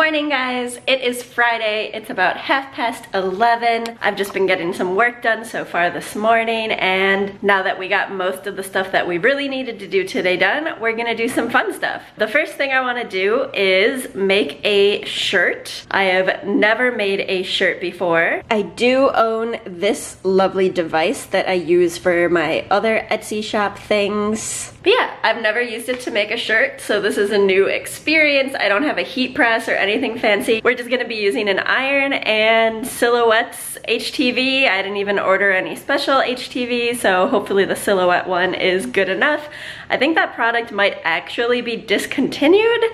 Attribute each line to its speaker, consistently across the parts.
Speaker 1: morning, guys. It is Friday. It's about 11:30. I've just been getting some work done so far this morning, and now that we got most of the stuff that we really needed to do today done, we're gonna do some fun stuff. The first thing I wanna do is make a shirt. I have never made a shirt before. I do own this lovely device that I use for my other Etsy shop things. But yeah, I've never used it to make a shirt, so this is a new experience. I don't have a heat press or anything fancy. We're just gonna be using an iron and Silhouette's HTV. I didn't even order any special HTV, so hopefully the Silhouette one is good enough. I think that product might actually be discontinued,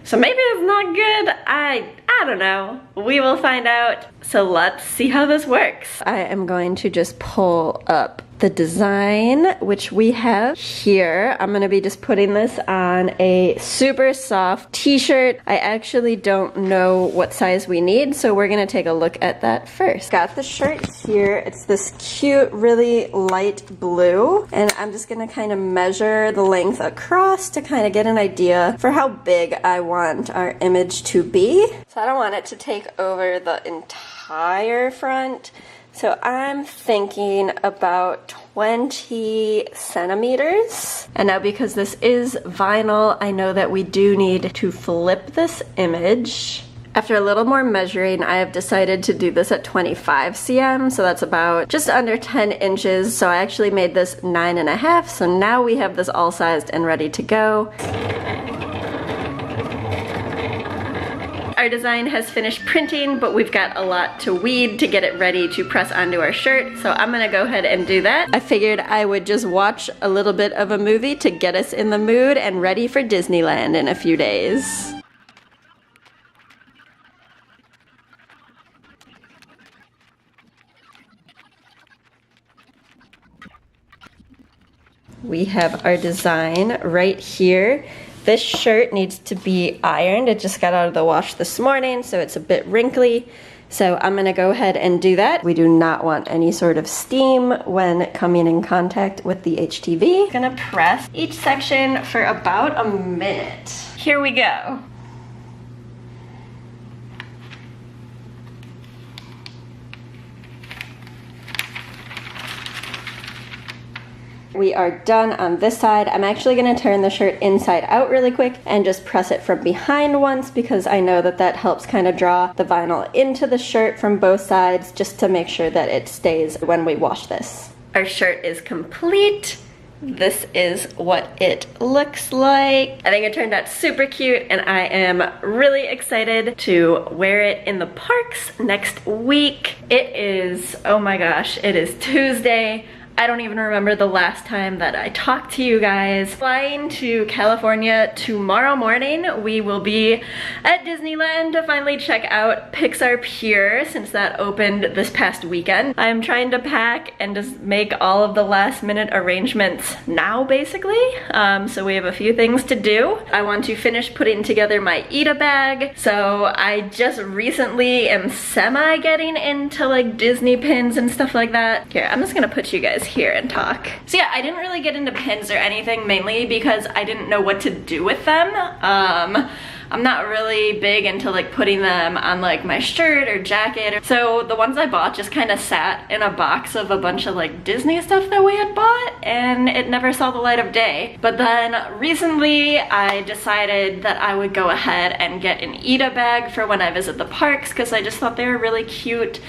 Speaker 1: so maybe it's not good. I don't know. We will find out. So let's see how this works. I am going to just pull up the design, which we have here. I'm gonna be just putting this on a super soft t-shirt. I actually don't know what size we need, so we're gonna take a look at that first. Got the shirt here. It's this cute, really light blue, and I'm just gonna kind of measure the length across to kind of get an idea for how big I want our image to be. So I don't want it to take over the entire front. So I'm thinking about 20 centimeters. And now because this is vinyl, I know that we do need to flip this image. After a little more measuring, I have decided to do this at 25 cm, so that's about just under 10 inches. So I actually made this 9.5, so now we have this all sized and ready to go. Our design has finished printing, but we've got a lot to weed to get it ready to press onto our shirt, so I'm gonna go ahead and do that. I figured I would just watch a little bit of a movie to get us in the mood and ready for Disneyland in a few days. We have our design right here. This shirt needs to be ironed. It just got out of the wash this morning, so it's a bit wrinkly. So I'm gonna go ahead and do that. We do not want any sort of steam when coming in contact with the HTV. I'm gonna press each section for about a minute. Here we go. We are done on this side. I'm actually gonna turn the shirt inside out really quick and just press it from behind once, because I know that that helps kind of draw the vinyl into the shirt from both sides, just to make sure that it stays when we wash this. Our shirt is complete. This is what it looks like. I think it turned out super cute, and I am really excited to wear it in the parks next week. It is, oh my gosh, it is Tuesday. I don't even remember the last time that I talked to you guys. Flying to California tomorrow morning. We will be at Disneyland to finally check out Pixar Pier, since that opened this past weekend. I'm trying to pack and just make all of the last minute arrangements now, basically. So we have a few things to do. I want to finish putting together my Ida bag. So I just recently am semi getting into like Disney pins and stuff like that. Here, I'm just gonna put you guys here and talk. So yeah, I didn't really get into pins or anything, mainly because I didn't know what to do with them. I'm not really big into like putting them on like my shirt or jacket. So the ones I bought just kind of sat in a box of a bunch of like Disney stuff that we had bought, and it never saw the light of day. But then recently I decided that I would go ahead and get an Ida bag for when I visit the parks, because I just thought they were really cute.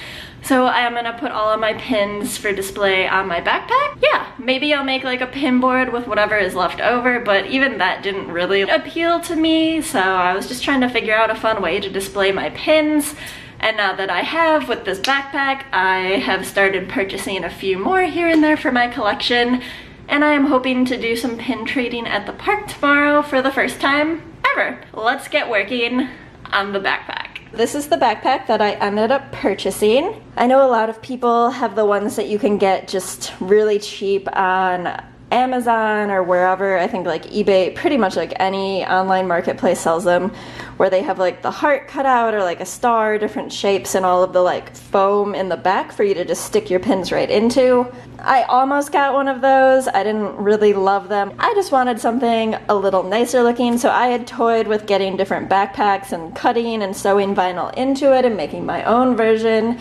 Speaker 1: So I am gonna put all of my pins for display on my backpack. Yeah, maybe I'll make like a pin board with whatever is left over, but even that didn't really appeal to me, so I was just trying to figure out a fun way to display my pins. And now that I have with this backpack, I have started purchasing a few more here and there for my collection, and I am hoping to do some pin trading at the park tomorrow for the first time ever. Let's get working on the backpack. This is the backpack that I ended up purchasing. I know a lot of people have the ones that you can get just really cheap on Amazon or wherever. I think like eBay, pretty much like any online marketplace sells them. where they have like the heart cut out or like a star, different shapes, and all of the like foam in the back for you to just stick your pins right into. I almost got one of those. I didn't really love them. I just wanted something a little nicer looking, so I had toyed with getting different backpacks and cutting and sewing vinyl into it and making my own version.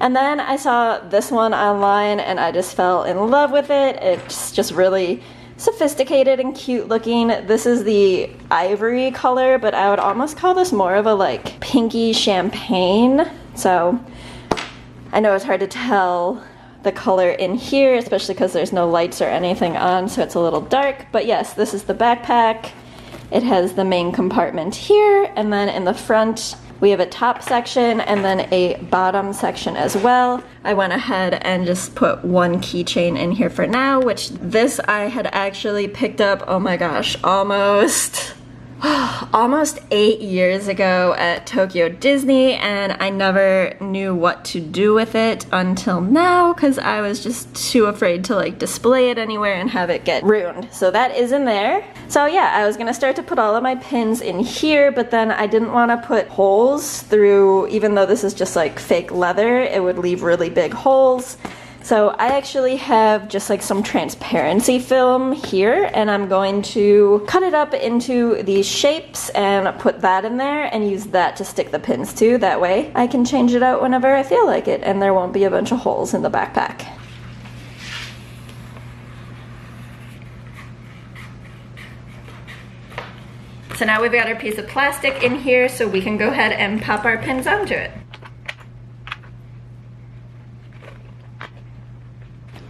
Speaker 1: And then I saw this one online and I just fell in love with it. It's just really sophisticated and cute looking. This is the ivory color, but I would almost call this more of a like pinky champagne. So I know it's hard to tell the color in here, especially because there's no lights or anything on, so it's a little dark. But yes, this is the backpack. It has the main compartment here, and then in the front we have a top section and then a bottom section as well. I went ahead and just put one keychain in here for now, which this I had actually picked up, oh my gosh, almost 8 years ago at Tokyo Disney, and I never knew what to do with it until now because I was just too afraid to like display it anywhere and have it get ruined. So that is in there. So yeah, I was gonna start to put all of my pins in here, but then I didn't want to put holes through, even though this is just like fake leather, it would leave really big holes. So I actually have just like some transparency film here, and I'm going to cut it up into these shapes and put that in there and use that to stick the pins to. That way I can change it out whenever I feel like it and there won't be a bunch of holes in the backpack. So now we've got our piece of plastic in here, so we can go ahead and pop our pins onto it.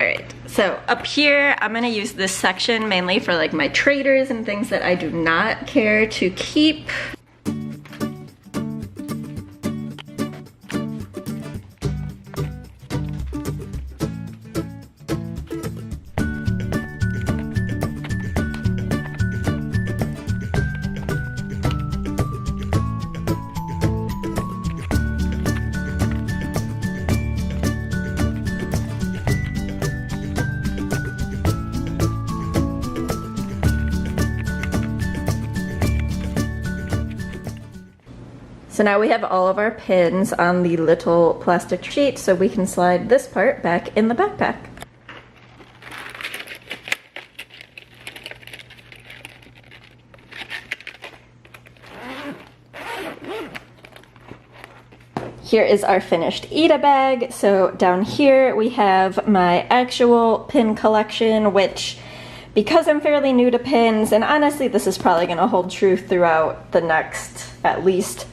Speaker 1: Alright, so up here I'm gonna use this section mainly for like my traders and things that I do not care to keep. So now we have all of our pins on the little plastic sheet, so we can slide this part back in the backpack. Here is our finished Ida bag. So down here we have my actual pin collection, which, because I'm fairly new to pins, and honestly this is probably going to hold true throughout the next, at least,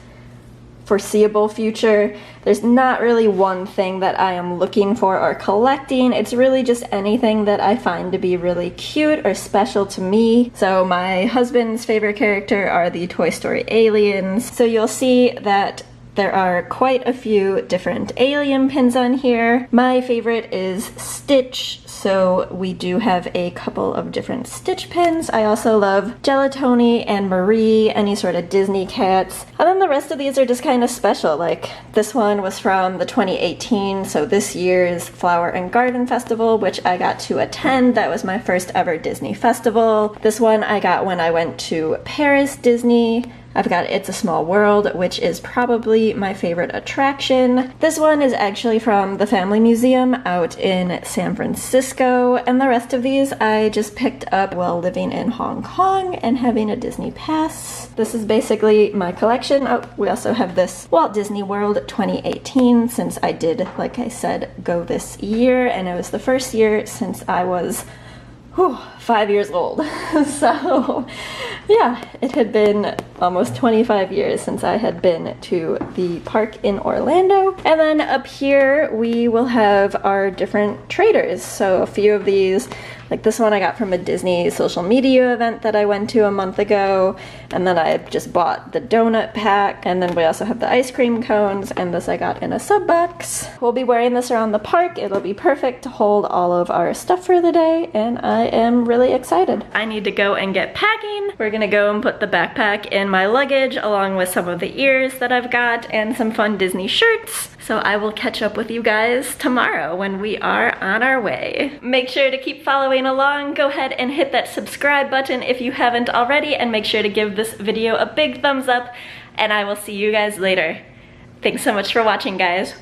Speaker 1: foreseeable future, there's not really one thing that I am looking for or collecting. It's really just anything that I find to be really cute or special to me. So my husband's favorite character are the Toy Story aliens. So you'll see that there are quite a few different alien pins on here. My favorite is Stitch, so we do have a couple of different Stitch pins. I also love Gelatoni and Marie, any sort of Disney cats. And then the rest of these are just kind of special. Like this one was from the 2018, so this year's Flower and Garden Festival, which I got to attend. That was my first ever Disney festival. This one I got when I went to Paris Disney. I've got It's a Small World, which is probably my favorite attraction. This one is actually from the Family Museum out in San Francisco, and the rest of these I just picked up while living in Hong Kong and having a Disney pass. This is basically my collection. Oh, we also have this Walt Disney World 2018, since I did, like I said, go this year, and it was the first year since I was 5 years old. So yeah, it had been almost 25 years since I had been to the park in Orlando. And then up here we will have our different traders. So a few of these, like this one I got from a Disney social media event that I went to a month ago, and then I just bought the donut pack, and then we also have the ice cream cones, and this I got in a sub box. We'll be wearing this around the park. It'll be perfect to hold all of our stuff for the day, and I am really excited. I need to go and get packing. We're gonna go and put the backpack in my luggage along with some of the ears that I've got and some fun Disney shirts. So I will catch up with you guys tomorrow when we are on our way. Make sure to keep following along. Go ahead and hit that subscribe button if you haven't already, and make sure to give this video a big thumbs up. and I will see you guys later. Thanks so much for watching, guys.